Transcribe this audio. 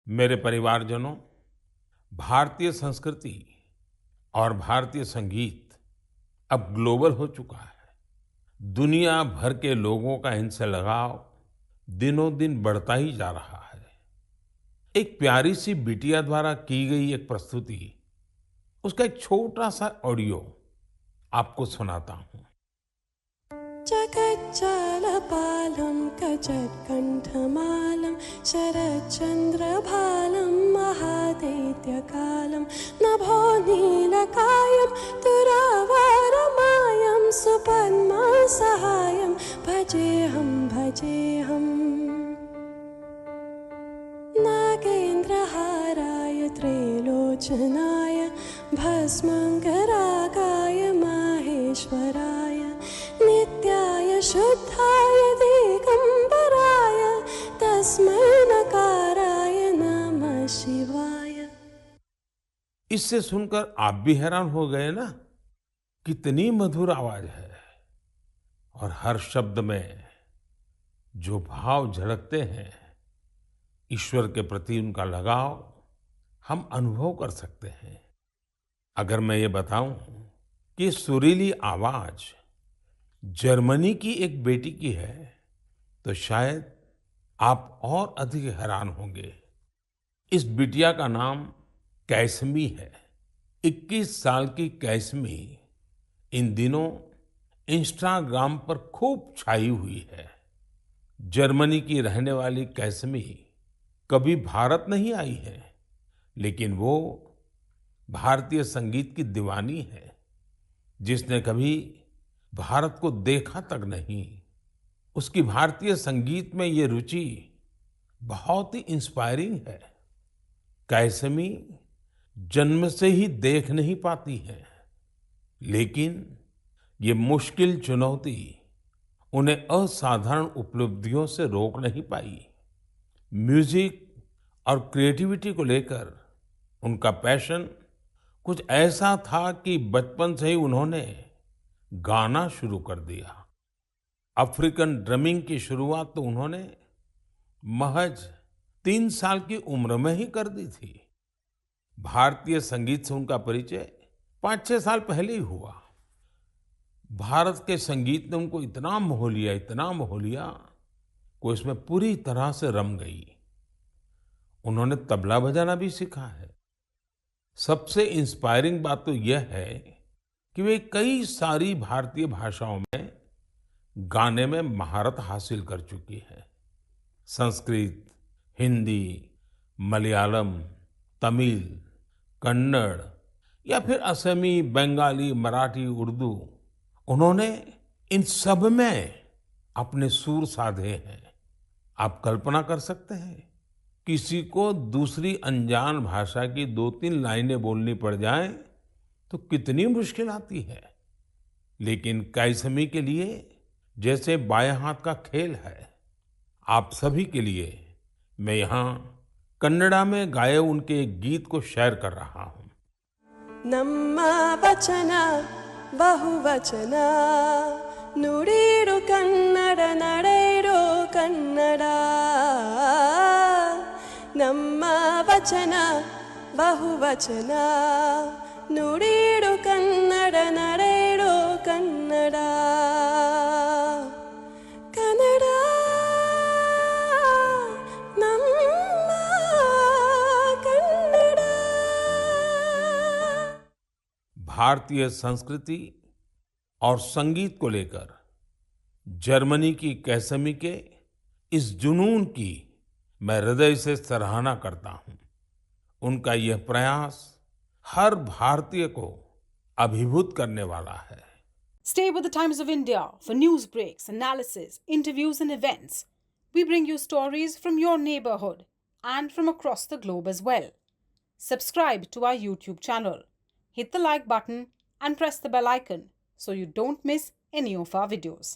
मेरे परिवारजनों, भारतीय संस्कृति और भारतीय संगीत अब ग्लोबल हो चुका है। दुनिया भर के लोगों का इनसे लगाव दिनों दिन बढ़ता ही जा रहा है। एक प्यारी सी बिटिया द्वारा की गई एक प्रस्तुति, उसका एक छोटा सा ऑडियो आपको सुनाता हूँ। जगज्जालपालं कजत्कण्ठमालं शरच्चन्द्रभालं महादैत्यकालं नभो नीलकायं तुरावरमायं सुपद्मसहायं भजेऽहं भजेऽहम् नागेन्द्रहाराय त्रैलोचनाय भस्मङ्गरागाय माहेश्वराय नित्याय शुद्धाय दिगंबराय तस्मै नकाराय नमः शिवाय। इससे सुनकर आप भी हैरान हो गए ना? कितनी मधुर आवाज है और हर शब्द में जो भाव झलकते हैं, ईश्वर के प्रति उनका लगाव हम अनुभव कर सकते हैं। अगर मैं ये बताऊं कि सुरीली आवाज जर्मनी की एक बेटी की है, तो शायद आप और अधिक हैरान होंगे। इस बिटिया का नाम कैसमी है। 21 साल की कैसमी इन दिनों इंस्टाग्राम पर खूब छाई हुई है। जर्मनी की रहने वाली कैसमी कभी भारत नहीं आई है, लेकिन वो भारतीय संगीत की दीवानी है, जिसने कभी भारत को देखा तक नहीं। उसकी भारतीय संगीत में ये रुचि बहुत ही इंस्पायरिंग है। कैसमी जन्म से ही देख नहीं पाती है, लेकिन ये मुश्किल चुनौती उन्हें असाधारण उपलब्धियों से रोक नहीं पाई। म्यूजिक और क्रिएटिविटी को लेकर उनका पैशन कुछ ऐसा था कि बचपन से ही उन्होंने गाना शुरू कर दिया। अफ्रीकन ड्रमिंग की शुरुआत तो उन्होंने महज 3 साल की उम्र में ही कर दी थी। भारतीय संगीत से उनका परिचय 5-6 साल पहले ही हुआ। भारत के संगीत ने उनको इतना मोह लिया, इतना मोह लिया कि उसमें पूरी तरह से रम गई। उन्होंने तबला बजाना भी सीखा है। सबसे इंस्पायरिंग बात तो यह है कि वे कई सारी भारतीय भाषाओं में गाने में महारत हासिल कर चुकी है। संस्कृत, हिंदी, मलयालम, तमिल, कन्नड़ या फिर असमी, बंगाली, मराठी, उर्दू, उन्होंने इन सब में अपने सुर साधे हैं। आप कल्पना कर सकते हैं, किसी को दूसरी अनजान भाषा की 2-3 लाइनें बोलनी पड़ जाएं तो कितनी मुश्किल आती है। लेकिन कैसमी के लिए जैसे बाएं हाथ का खेल है। आप सभी के लिए मैं यहाँ कन्नड़ा में गाए उनके एक गीत को शेयर कर रहा हूँ। ನಮ್ಮ ವಚನ ಬಹುವಚನ ನುಡಿಡು ಕನ್ನಡ ನಡೆಡು ಕನ್ನಡ ನಮ್ಮ ವಚನ ಬಹುವಚನ ನುಡಿಡು ಕನ್ನಡ ನಡೆಡು ಕನ್ನಡ ಕನ್ನಡ ನಮ್ಮ ಕನ್ನಡ। भारतीय संस्कृति और संगीत को लेकर जर्मनी की कैसमी के इस जुनून की मैं हृदय से सराहना करता हूँ। उनका यह प्रयास हर भारतीय को अभिभूत करने वाला है। Stay with the Times of India for news breaks, analysis, interviews and events. We bring you stories from your neighborhood and from across the globe as well. Subscribe to our YouTube channel. Hit the like button and press the bell icon so you don't miss any of our videos.